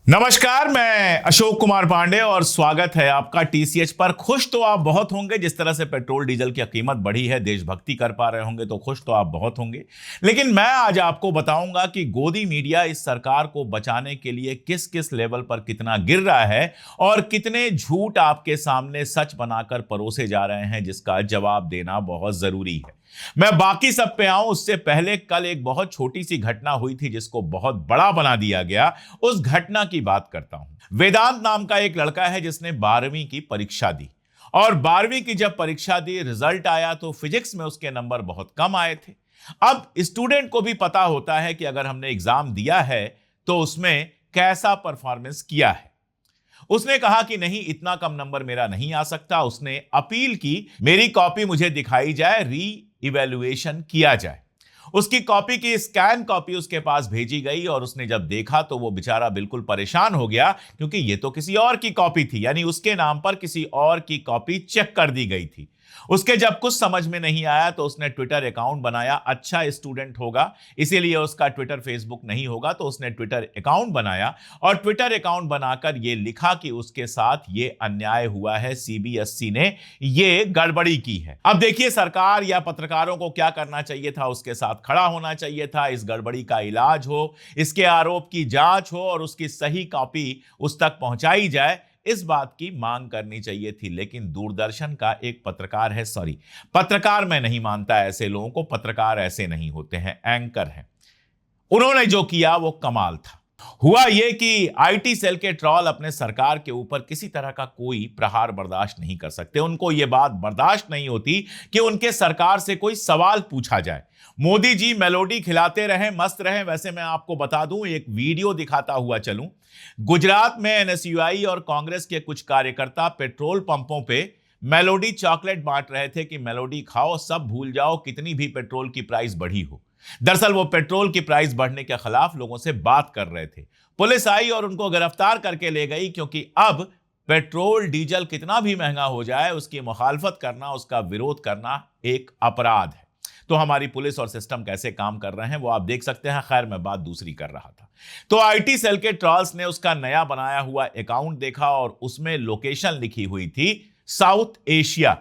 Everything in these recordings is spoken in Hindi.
नमस्कार, मैं अशोक कुमार पांडे और स्वागत है आपका टीसीएच पर। खुश तो आप बहुत होंगे, जिस तरह से पेट्रोल डीजल की कीमत बढ़ी है, देशभक्ति कर पा रहे होंगे तो खुश तो आप बहुत होंगे। लेकिन मैं आज आपको बताऊंगा कि गोदी मीडिया इस सरकार को बचाने के लिए किस किस लेवल पर कितना गिर रहा है और कितने झूठ आपके सामने सच बनाकर परोसे जा रहे हैं, जिसका जवाब देना बहुत जरूरी है। मैं बाकी सब पे आऊं उससे पहले कल एक बहुत छोटी सी घटना हुई थी जिसको बहुत बड़ा बना दिया गया। उस घटना की बात करता हूं। वेदांत नाम का एक लड़का है जिसने 12वीं की परीक्षा दी और 12वीं की जब परीक्षा दी, रिजल्ट आया तो फिजिक्स में उसके नंबर बहुत कम आए थे। अब स्टूडेंट को भी पता होता है कि अगर हमने एग्जाम दिया है तो उसमें कैसा परफॉर्मेंस किया है। उसने कहा कि नहीं, इतना कम नंबर मेरा नहीं आ सकता। उसने अपील की, मेरी कॉपी मुझे दिखाई जाए, री इवैल्यूएशन किया जाए। उसकी कॉपी की स्कैन कॉपी उसके पास भेजी गई और उसने जब देखा तो वो बेचारा बिल्कुल परेशान हो गया, क्योंकि ये तो किसी और की कॉपी थी, यानी उसके नाम पर किसी और की कॉपी चेक कर दी गई थी। उसके जब कुछ समझ में नहीं आया तो उसने ट्विटर अकाउंट बनाया। अच्छा स्टूडेंट होगा इसीलिए उसका ट्विटर फेसबुक नहीं होगा, तो उसने ट्विटर अकाउंट बनाया और ट्विटर अकाउंट बनाकर यह लिखा कि उसके साथ ये अन्याय हुआ है, सीबीएसई ने ये गड़बड़ी की है। अब देखिए, सरकार या पत्रकारों को क्या करना चाहिए था, उसके साथ खड़ा होना चाहिए था, इस गड़बड़ी का इलाज हो, इसके आरोप की जांच हो और उसकी सही कॉपी उस तक पहुंचाई जाए, इस बात की मांग करनी चाहिए थी। लेकिन दूरदर्शन का एक पत्रकार है, सॉरी, पत्रकार मैं नहीं मानता ऐसे लोगों को, पत्रकार ऐसे नहीं होते हैं, एंकर हैं। उन्होंने जो किया वो कमाल था। हुआ यह कि आईटी सेल के ट्रॉल अपने सरकार के ऊपर किसी तरह का कोई प्रहार बर्दाश्त नहीं कर सकते। उनको यह बात बर्दाश्त नहीं होती कि उनके सरकार से कोई सवाल पूछा जाए। मोदी जी मेलोडी खिलाते रहे, मस्त रहे। वैसे मैं आपको बता दूं, एक वीडियो दिखाता हुआ चलूं। गुजरात में एनएसयूआई और कांग्रेस के कुछ कार्यकर्ता पेट्रोल पंपों पे मेलोडी चॉकलेट बांट रहे थे कि मेलोडी खाओ, सब भूल जाओ, कितनी भी पेट्रोल की प्राइस बढ़ी हो। दरअसल वो पेट्रोल की प्राइस बढ़ने के खिलाफ लोगों से बात कर रहे थे। पुलिस आई और उनको गिरफ्तार करके ले गई, क्योंकि अब पेट्रोल डीजल कितना भी महंगा हो जाए, उसकी मुखालफत करना, उसका विरोध करना एक अपराध है। तो हमारी पुलिस और सिस्टम कैसे काम कर रहे हैं वो आप देख सकते हैं। खैर, मैं बात दूसरी कर रहा था। तो आईटी सेल के ट्रॉल्स ने उसका नया बनाया हुआ अकाउंट देखा और उसमें लोकेशन लिखी हुई थी साउथ एशिया।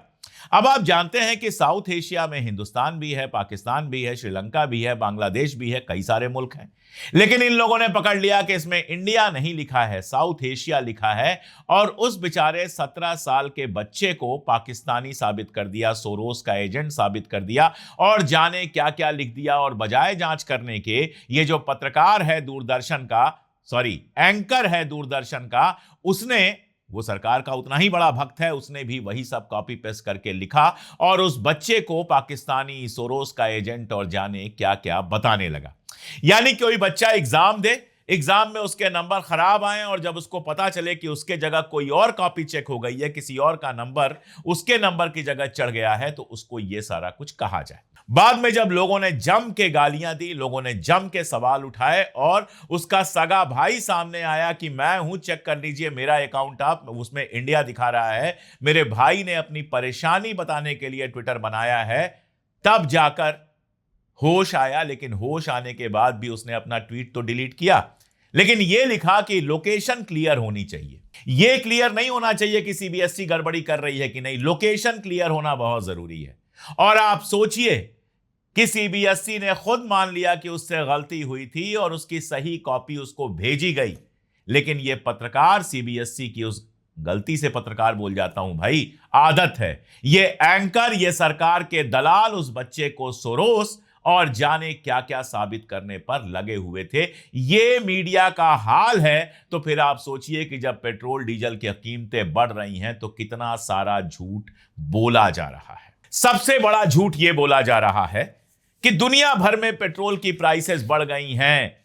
अब आप जानते हैं कि साउथ एशिया में हिंदुस्तान भी है, पाकिस्तान भी है, श्रीलंका भी है, बांग्लादेश भी है, कई सारे मुल्क हैं। लेकिन इन लोगों ने पकड़ लिया कि इसमें इंडिया नहीं लिखा है, साउथ एशिया लिखा है। और उस बेचारे 17 साल के बच्चे को पाकिस्तानी साबित कर दिया, सोरोस का एजेंट साबित कर दिया और जाने क्या क्या लिख दिया। और बजाय जांच करने के, ये जो पत्रकार है दूरदर्शन का, सॉरी एंकर है दूरदर्शन का, उसने, वो सरकार का उतना ही बड़ा भक्त है, उसने भी वही सब कॉपी पेस्ट करके लिखा और उस बच्चे को पाकिस्तानी सोरोस का एजेंट और जाने क्या क्या बताने लगा। यानी कोई बच्चा एग्जाम दे, एग्जाम में उसके नंबर खराब आए और जब उसको पता चले कि उसके जगह कोई और कॉपी चेक हो गई है, किसी और का नंबर उसके नंबर की जगह चढ़ गया है, तो उसको यह सारा कुछ कहा जाए। बाद में जब लोगों ने जम के गालियां दी, लोगों ने जम के सवाल उठाए और उसका सगा भाई सामने आया कि मैं हूं, चेक कर लीजिए मेरा अकाउंट, आप उसमें इंडिया दिखा रहा है, मेरे भाई ने अपनी परेशानी बताने के लिए ट्विटर बनाया है, तब जाकर होश आया। लेकिन होश आने के बाद भी उसने अपना ट्वीट तो डिलीट किया, लेकिन यह लिखा कि लोकेशन क्लियर होनी चाहिए। यह क्लियर नहीं होना चाहिए कि सीबीएसई गड़बड़ी कर रही है कि नहीं, लोकेशन क्लियर होना बहुत जरूरी है। और आप सोचिए कि सीबीएसई ने खुद मान लिया कि उससे गलती हुई थी और उसकी सही कॉपी उसको भेजी गई। लेकिन यह पत्रकार, सीबीएसई की उस गलती से पत्रकार बोल जाता हूं भाई, आदत है, यह एंकर, यह सरकार के दलाल उस बच्चे को सोरोस और जाने क्या क्या साबित करने पर लगे हुए थे। यह मीडिया का हाल है। तो फिर आप सोचिए कि जब पेट्रोल डीजल की कीमतें बढ़ रही हैं तो कितना सारा झूठ बोला जा रहा है। सबसे बड़ा झूठ यह बोला जा रहा है कि दुनिया भर में पेट्रोल की प्राइसेस बढ़ गई हैं,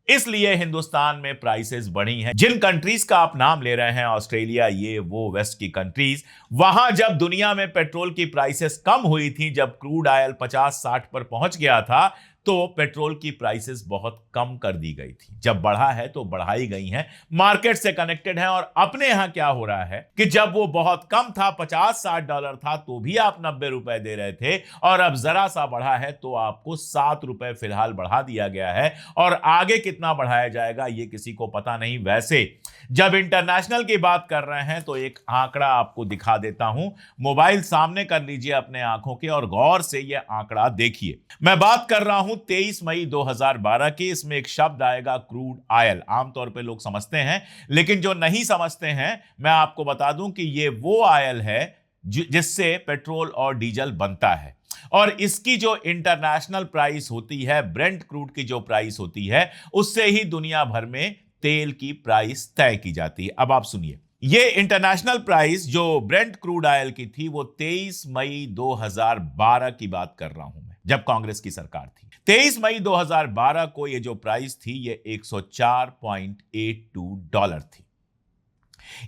इसलिए हिंदुस्तान में प्राइसेस बढ़ी हैं। जिन कंट्रीज का आप नाम ले रहे हैं, ऑस्ट्रेलिया, ये वो वेस्ट की कंट्रीज, वहां जब दुनिया में पेट्रोल की प्राइसेस कम हुई थी, जब क्रूड ऑयल 50-60 पर पहुंच गया था, तो पेट्रोल की प्राइसेस बहुत कम कर दी गई थी। जब बढ़ा है तो बढ़ाई गई हैं, मार्केट से कनेक्टेड है। और अपने यहां क्या हो रहा है कि जब वो बहुत कम था, $50-60 था, तो भी आप ₹90 दे रहे थे, और अब जरा सा बढ़ा है तो आपको ₹7 फिलहाल बढ़ा दिया गया है। और आगे कितना बढ़ाया जाएगा ये किसी को पता नहीं। वैसे जब इंटरनेशनल की बात कर रहे हैं तो एक आंकड़ा आपको दिखा देता हूं। मोबाइल सामने कर लीजिए अपने आंखों के और गौर से यह आंकड़ा देखिए। मैं बात कर रहा हूं 23 मई 2012 की। इसमें एक शब्द आएगा क्रूड ऑयल। आमतौर पे लोग समझते हैं, लेकिन जो नहीं समझते हैं मैं आपको बता दूं कि यह वो ऑयल है जिससे पेट्रोल और डीजल बनता है। और इसकी जो इंटरनेशनल प्राइस होती है, ब्रेंट क्रूड की जो प्राइस होती है, उससे ही दुनिया भर में तेल की प्राइस तय की जाती है। अब आप सुनिए, ये इंटरनेशनल प्राइस जो ब्रेंट क्रूड ऑयल की थी वो 23 मई 2012 की बात कर रहा हूं मैं, जब कांग्रेस की सरकार थी। 23 मई 2012 को ये जो प्राइस थी ये $104.82 थी,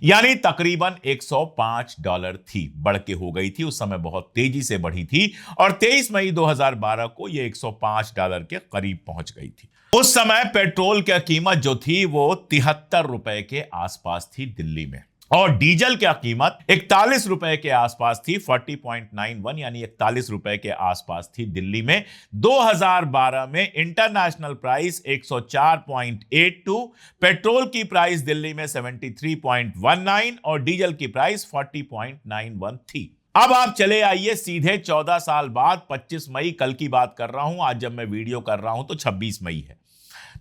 यानी तकरीबन $105 थी। बढ़ के हो गई थी, उस समय बहुत तेजी से बढ़ी थी, और 23 मई 2012 को यह $105 के करीब पहुंच गई थी। उस समय पेट्रोल की कीमत जो थी वो ₹73 के आसपास थी दिल्ली में, और डीजल की कीमत ₹41 के आसपास थी, 40.91, यानी ₹41 के आसपास थी दिल्ली में। 2012 में इंटरनेशनल प्राइस 104.82, पेट्रोल की प्राइस दिल्ली में 73.19 और डीजल की प्राइस 40.91 थी। अब आप चले आइए सीधे 14 साल बाद, 25 मई कल की बात कर रहा हूं, आज जब मैं वीडियो कर रहा हूं तो 26 मई है।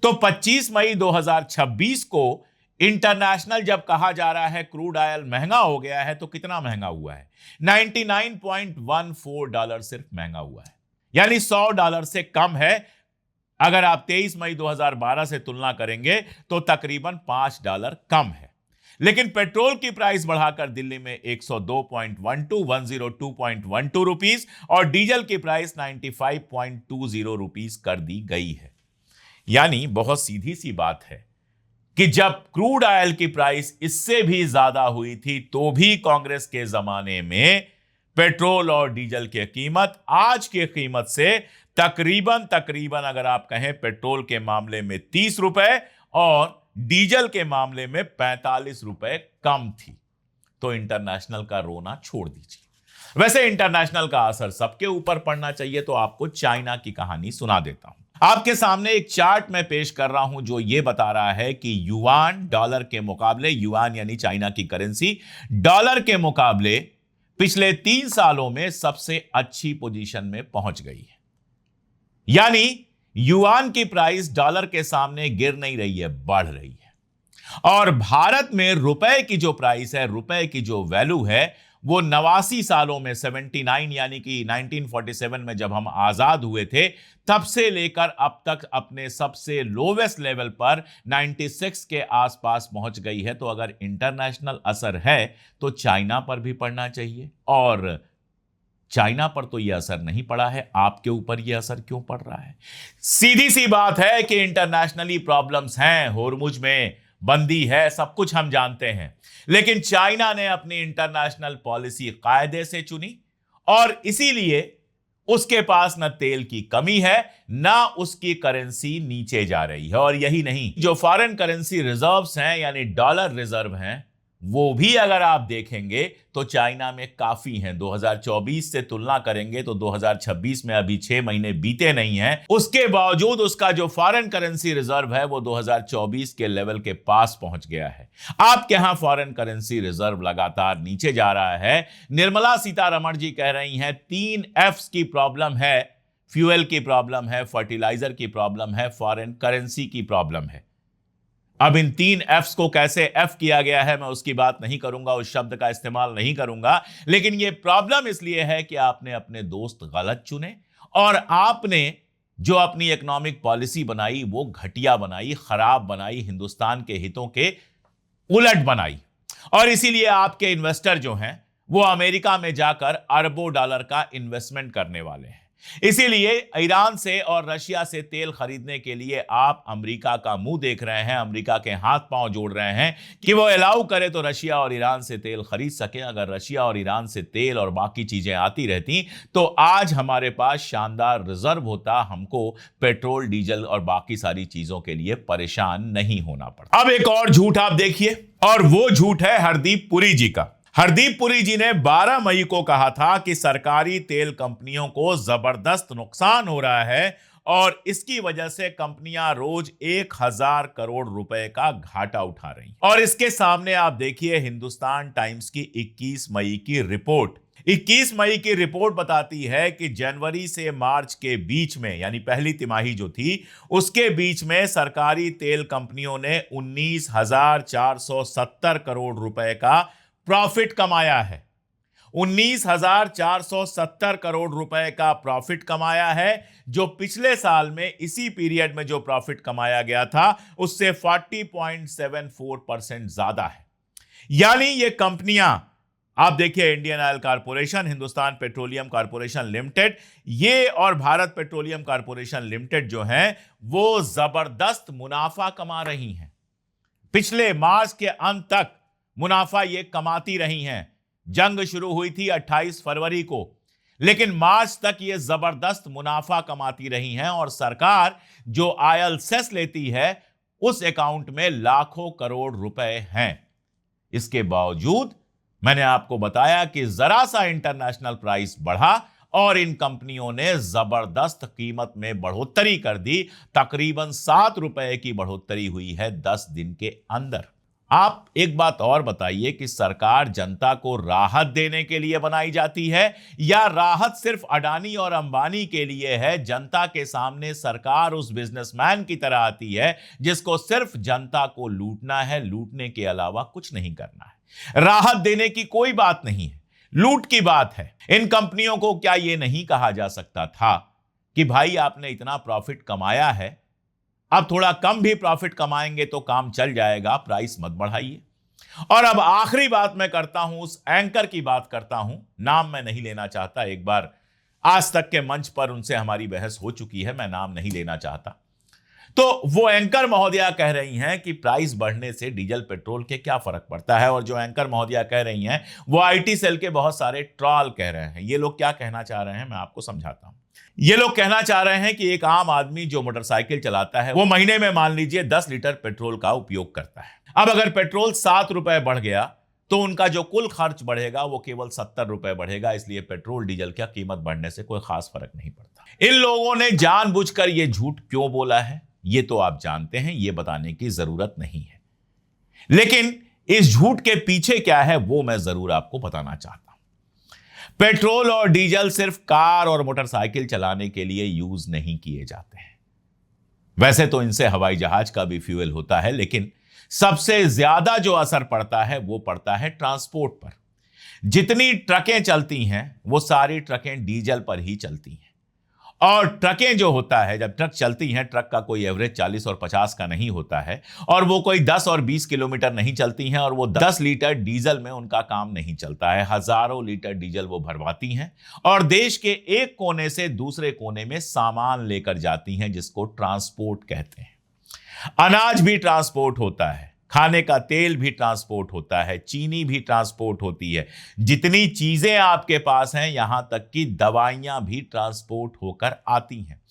तो 25 मई 2026 को इंटरनेशनल जब कहा जा रहा है क्रूड ऑयल महंगा हो गया है, तो कितना महंगा हुआ है? $99.14 सिर्फ महंगा हुआ है, यानी $100 से कम है। अगर आप 23 मई 2012 से तुलना करेंगे तो तकरीबन $5 कम है। लेकिन पेट्रोल की प्राइस बढ़ाकर दिल्ली में 102.12 रुपीस और डीजल की प्राइस 95.20 रुपीस कर दी गई है। यानी बहुत सीधी सी बात है कि जब क्रूड ऑयल की प्राइस इससे भी ज्यादा हुई थी तो भी कांग्रेस के जमाने में पेट्रोल और डीजल की कीमत आज की कीमत से तकरीबन अगर आप कहें पेट्रोल के मामले में ₹30 और डीजल के मामले में ₹45 कम थी। तो इंटरनेशनल का रोना छोड़ दीजिए। वैसे इंटरनेशनल का असर सबके ऊपर पड़ना चाहिए, तो आपको चाइना की कहानी सुना देता हूं। आपके सामने एक चार्ट में पेश कर रहा हूं जो यह बता रहा है कि युआन डॉलर के मुकाबले, युआन यानी चाइना की करेंसी, डॉलर के मुकाबले पिछले 3 सालों में सबसे अच्छी पोजीशन में पहुंच गई है। यानी युआन की प्राइस डॉलर के सामने गिर नहीं रही है, बढ़ रही है। और भारत में रुपए की जो प्राइस है, रुपए की जो वैल्यू है, वो 89 सालों में 79, यानी कि 1947 में जब हम आजाद हुए थे, तब से लेकर अब तक अपने सबसे लोवेस्ट लेवल पर 96 के आसपास पहुंच गई है। तो अगर इंटरनेशनल असर है तो चाइना पर भी पड़ना चाहिए, और चाइना पर तो यह असर नहीं पड़ा है, आपके ऊपर यह असर क्यों पड़ रहा है? सीधी सी बात है कि इंटरनेशनली प्रॉब्लम्स हैं, होर्मुज में बंदी है, सब कुछ हम जानते हैं, लेकिन चाइना ने अपनी इंटरनेशनल पॉलिसी कायदे से चुनी और इसीलिए उसके पास न तेल की कमी है, ना उसकी करेंसी नीचे जा रही है। और यही नहीं, जो फॉरेन करेंसी रिजर्व्स हैं यानी डॉलर रिजर्व हैं, वो भी अगर आप देखेंगे तो चाइना में काफी हैं। 2024 से तुलना करेंगे तो 2026 में अभी 6 महीने बीते नहीं हैं, उसके बावजूद उसका जो फॉरेन करेंसी रिजर्व है वो 2024 के लेवल के पास पहुंच गया है। आपके यहां फॉरेन करेंसी रिजर्व लगातार नीचे जा रहा है। निर्मला सीतारमण जी कह रही हैं 3 F's की प्रॉब्लम है, फ्यूल की प्रॉब्लम है, फर्टिलाइजर की प्रॉब्लम है, फॉरेन करेंसी की प्रॉब्लम है। अब इन 3 F's को कैसे F किया गया है मैं उसकी बात नहीं करूंगा, उस शब्द का इस्तेमाल नहीं करूंगा, लेकिन यह प्रॉब्लम इसलिए है कि आपने अपने दोस्त गलत चुने और आपने जो अपनी इकोनॉमिक पॉलिसी बनाई वो घटिया बनाई, खराब बनाई, हिंदुस्तान के हितों के उलट बनाई। और इसीलिए आपके इन्वेस्टर जो हैं वो अमेरिका में जाकर अरबों डॉलर का इन्वेस्टमेंट करने वाले हैं। इसीलिए ईरान से और रशिया से तेल खरीदने के लिए आप अमेरिका का मुंह देख रहे हैं, अमेरिका के हाथ पांव जोड़ रहे हैं कि वो अलाउ करे तो रशिया और ईरान से तेल खरीद सके। अगर रशिया और ईरान से तेल और बाकी चीजें आती रहती तो आज हमारे पास शानदार रिजर्व होता, हमको पेट्रोल डीजल और बाकी सारी चीजों के लिए परेशान नहीं होना पड़ता। अब एक और झूठ आप देखिए, और वो झूठ है हरदीप पुरी जी का। हरदीप पुरी जी ने 12 मई को कहा था कि सरकारी तेल कंपनियों को जबरदस्त नुकसान हो रहा है और इसकी वजह से कंपनियां रोज 1000 करोड़ रुपए का घाटा उठा रही। और इसके सामने आप देखिए हिंदुस्तान टाइम्स की 21 मई की रिपोर्ट। 21 मई की रिपोर्ट बताती है कि जनवरी से मार्च के बीच में, यानी पहली तिमाही जो थी उसके बीच में सरकारी तेल कंपनियों ने 19,470 करोड़ रुपए का प्रॉफिट कमाया है। 19,470 करोड़ रुपए का प्रॉफिट कमाया है, जो पिछले साल में इसी पीरियड में जो प्रॉफिट कमाया गया था उससे 40.74% ज्यादा है। यानी ये कंपनियां, आप देखिए Indian oil corporation, Hindustan petroleum corporation limited, ये और भारत पेट्रोलियम कॉर्पोरेशन लिमिटेड जो हैं वो जबरदस्त मुनाफा कमा रही हैं। पिछले मार्च के अंत तक मुनाफा ये कमाती रही हैं। जंग शुरू हुई थी 28 फरवरी को, लेकिन मार्च तक ये जबरदस्त मुनाफा कमाती रही हैं और सरकार जो आयल सेस लेती है उस अकाउंट में लाखों करोड़ रुपए हैं। इसके बावजूद मैंने आपको बताया कि जरा सा इंटरनेशनल प्राइस बढ़ा और इन कंपनियों ने जबरदस्त कीमत में बढ़ोतरी कर दी। तकरीबन 7 रुपए की बढ़ोतरी हुई है 10 दिन के अंदर। आप एक बात और बताइए कि सरकार जनता को राहत देने के लिए बनाई जाती है या राहत सिर्फ अडानी और अंबानी के लिए है? जनता के सामने सरकार उस बिजनेसमैन की तरह आती है जिसको सिर्फ जनता को लूटना है, लूटने के अलावा कुछ नहीं करना है। राहत देने की कोई बात नहीं है, लूट की बात है। इन कंपनियों को क्या यह नहीं कहा जा सकता था कि भाई आपने इतना प्रॉफिट कमाया है, अब थोड़ा कम भी प्रॉफिट कमाएंगे तो काम चल जाएगा, प्राइस मत बढ़ाइए। और अब आखिरी बात मैं करता हूं, उस एंकर की बात करता हूं, नाम मैं नहीं लेना चाहता। एक बार आज तक के मंच पर उनसे हमारी बहस हो चुकी है, मैं नाम नहीं लेना चाहता। तो वो एंकर महोदया कह रही हैं कि प्राइस बढ़ने से डीजल पेट्रोल के क्या फर्क पड़ता है। और जो एंकर महोदया कह रही हैं वो आईटी सेल के बहुत सारे ट्रॉल कह रहे हैं। ये लोग क्या कहना चाह रहे हैं मैं आपको समझाता हूं। ये लोग कहना चाह रहे हैं कि एक आम आदमी जो मोटरसाइकिल चलाता है वो महीने में मान लीजिए 10 लीटर पेट्रोल का उपयोग करता है। अब अगर पेट्रोल 7 रुपए बढ़ गया तो उनका जो कुल खर्च बढ़ेगा वो केवल 70 रुपए बढ़ेगा। इसलिए पेट्रोल डीजल की कीमत बढ़ने से कोई खास फर्क नहीं पड़ता। इन लोगों ने जानबूझकर यह झूठ क्यों बोला है ये तो आप जानते हैं, ये बताने की जरूरत नहीं है। लेकिन इस झूठ के पीछे क्या है वो मैं जरूर आपको बताना चाहता हूं। पेट्रोल और डीजल सिर्फ कार और मोटरसाइकिल चलाने के लिए यूज नहीं किए जाते हैं। वैसे तो इनसे हवाई जहाज का भी फ्यूल होता है, लेकिन सबसे ज्यादा जो असर पड़ता है वो पड़ता है ट्रांसपोर्ट पर। जितनी ट्रकें चलती हैं वो सारी ट्रकें डीजल पर ही चलती हैं। और ट्रकें जो होता है, जब ट्रक चलती हैं, ट्रक का कोई एवरेज 40 और 50 का नहीं होता है और वो कोई 10 और 20 किलोमीटर नहीं चलती हैं और वो 10 लीटर डीजल में उनका काम नहीं चलता है। हजारों लीटर डीजल वो भरवाती हैं और देश के एक कोने से दूसरे कोने में सामान लेकर जाती हैं, जिसको ट्रांसपोर्ट कहते हैं। अनाज भी ट्रांसपोर्ट होता है, खाने का तेल भी ट्रांसपोर्ट होता है, चीनी भी ट्रांसपोर्ट होती है। जितनी चीजें आपके पास हैं, यहां तक कि दवाइयां भी ट्रांसपोर्ट होकर आती हैं।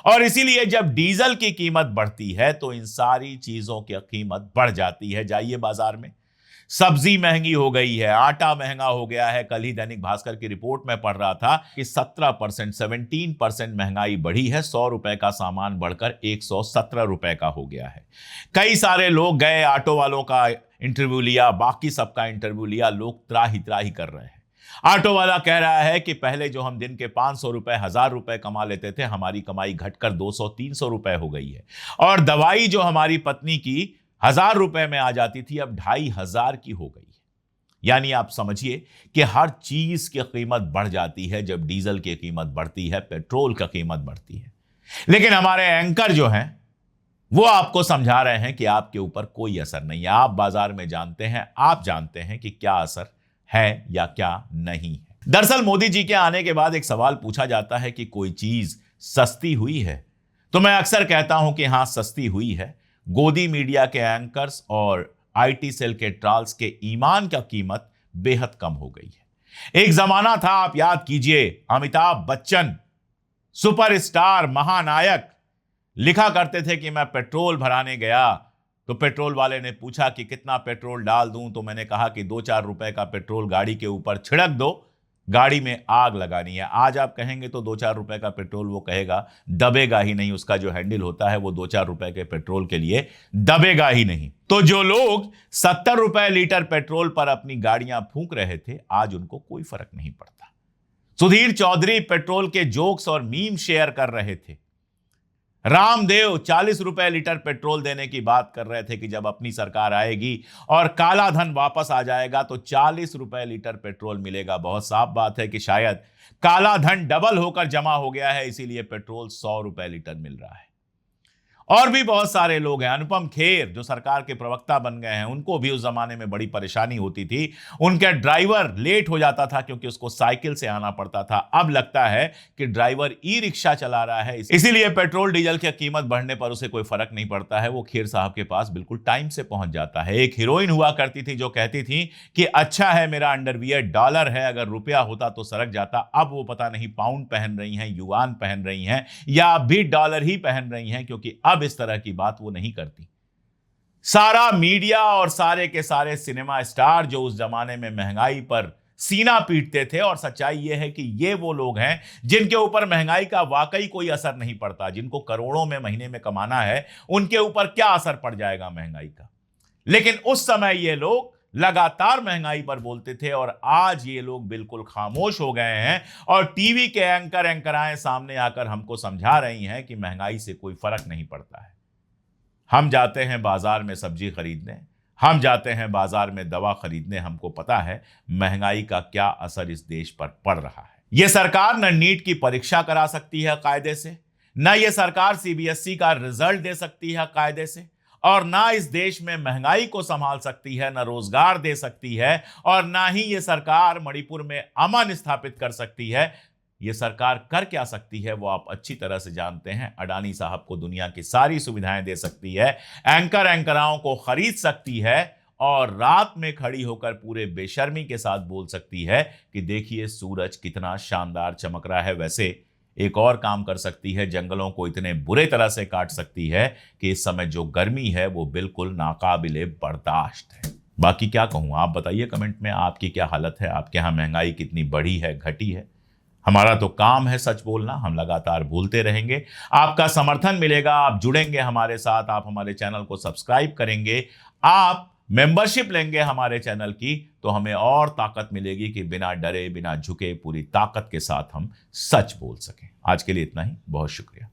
और इसीलिए जब डीजल की कीमत बढ़ती है तो इन सारी चीजों की कीमत बढ़ जाती है। जाइए बाजार में, सब्जी महंगी हो गई है, आटा महंगा हो गया है। कल ही दैनिक भास्कर की रिपोर्ट में पढ़ रहा था कि 17% महंगाई बढ़ी है। 100 रुपए का सामान बढ़कर 117 रुपए का हो गया है। कई सारे लोग गए, ऑटो वालों का इंटरव्यू लिया, बाकी सबका इंटरव्यू लिया, लोग त्राही त्राही कर रहे हैं। ऑटो वाला कह रहा है कि पहले जो हम दिन के 500 रुपए 1000 रुपए कमा लेते थे, हमारी कमाई घटकर 200-300 रुपए हो गई है। और दवाई जो हमारी पत्नी की 1000 रुपए में आ जाती थी, अब 2500 की हो गई है। यानी आप समझिए कि हर चीज की कीमत बढ़ जाती है जब डीजल की कीमत बढ़ती है, पेट्रोल की कीमत बढ़ती है। लेकिन हमारे एंकर जो हैं वो आपको समझा रहे हैं कि आपके ऊपर कोई असर नहीं है। आप बाजार में जानते हैं, आप जानते हैं कि क्या असर है या क्या नहीं है। दरअसल मोदी जी के आने के बाद एक सवाल पूछा जाता है कि कोई चीज सस्ती हुई है, तो मैं अक्सर कहता हूं कि हां, सस्ती हुई है। गोदी मीडिया के एंकर्स और आईटी सेल के ट्राल्स के ईमान का कीमत बेहद कम हो गई है। एक जमाना था, आप याद कीजिए, अमिताभ बच्चन सुपरस्टार महानायक लिखा करते थे कि मैं पेट्रोल भराने गया तो पेट्रोल वाले ने पूछा कि कितना पेट्रोल डाल दूं, तो मैंने कहा कि 2-4 रुपए का पेट्रोल गाड़ी के ऊपर छिड़क दो, गाड़ी में आग लगानी है। आज आप कहेंगे तो 2-4 रुपए का पेट्रोल, वो कहेगा, दबेगा ही नहीं। उसका जो हैंडल होता है वो 2-4 रुपए के पेट्रोल के लिए दबेगा ही नहीं। तो जो लोग 70 रुपए लीटर पेट्रोल पर अपनी गाड़ियां फूंक रहे थे, आज उनको कोई फर्क नहीं पड़ता। सुधीर चौधरी पेट्रोल के जोक्स और मीम शेयर कर रहे थे। रामदेव 40 रुपए लीटर पेट्रोल देने की बात कर रहे थे कि जब अपनी सरकार आएगी और काला धन वापस आ जाएगा तो 40 रुपए लीटर पेट्रोल मिलेगा। बहुत साफ बात है कि शायद काला धन डबल होकर जमा हो गया है, इसीलिए पेट्रोल 100 रुपए लीटर मिल रहा है। और भी बहुत सारे लोग हैं। अनुपम खेर जो सरकार के प्रवक्ता बन गए हैं, उनको भी उस जमाने में बड़ी परेशानी होती थी। उनका ड्राइवर लेट हो जाता था क्योंकि उसको साइकिल से आना पड़ता था। अब लगता है कि ड्राइवर ई रिक्शा चला रहा है, इसीलिए पेट्रोल डीजल की कीमत बढ़ने पर उसे कोई फर्क नहीं पड़ता है। वो खेर साहब के पास बिल्कुल टाइम से पहुंच जाता है। एक हीरोइन हुआ करती थी जो कहती थी कि अच्छा है मेरा अंडरवियर डॉलर है, अगर रुपया होता तो सरक जाता। अब वो पता नहीं पाउंड पहन रही हैं, युआन पहन रही हैं, या अब भी डॉलर ही पहन रही हैं, क्योंकि अब इस तरह की बात वो नहीं करती। सारा मीडिया और सारे के सारे सिनेमा स्टार जो उस जमाने में महंगाई पर सीना पीटते थे, और सच्चाई यह है कि ये वो लोग हैं जिनके ऊपर महंगाई का वाकई कोई असर नहीं पड़ता। जिनको करोड़ों में महीने में कमाना है, उनके ऊपर क्या असर पड़ जाएगा महंगाई का। लेकिन उस समय ये लोग लगातार महंगाई पर बोलते थे, और आज ये लोग बिल्कुल खामोश हो गए हैं और टीवी के एंकराएं सामने आकर हमको समझा रही हैं कि महंगाई से कोई फर्क नहीं पड़ता है। हम जाते हैं बाजार में सब्जी खरीदने, हम जाते हैं बाजार में दवा खरीदने, हमको पता है महंगाई का क्या असर इस देश पर पड़ रहा है। यह सरकार न नीट की परीक्षा करा सकती है कायदे से, न यह सरकार सीबीएसई का रिजल्ट दे सकती है कायदे से, और ना इस देश में महंगाई को संभाल सकती है, ना रोजगार दे सकती है, और ना ही ये सरकार मणिपुर में अमन स्थापित कर सकती है। ये सरकार कर क्या सकती है वो आप अच्छी तरह से जानते हैं। अडानी साहब को दुनिया की सारी सुविधाएं दे सकती है, एंकराओं को खरीद सकती है, और रात में खड़ी होकर पूरे बेशर्मी के साथ बोल सकती है कि देखिए सूरज कितना शानदार चमक रहा है। वैसे एक और काम कर सकती है, जंगलों को इतने बुरे तरह से काट सकती है कि इस समय जो गर्मी है वो बिल्कुल नाकाबिले बर्दाश्त है। बाकी क्या कहूं, आप बताइए कमेंट में आपकी क्या हालत है, आपके यहाँ महंगाई कितनी बढ़ी है, घटी है। हमारा तो काम है सच बोलना, हम लगातार बोलते रहेंगे। आपका समर्थन मिलेगा, आप जुड़ेंगे हमारे साथ, आप हमारे चैनल को सब्सक्राइब करेंगे, आप मेंबरशिप लेंगे हमारे चैनल की, तो हमें और ताकत मिलेगी कि बिना डरे बिना झुके पूरी ताकत के साथ हम सच बोल सकें। आज के लिए इतना ही, बहुत शुक्रिया।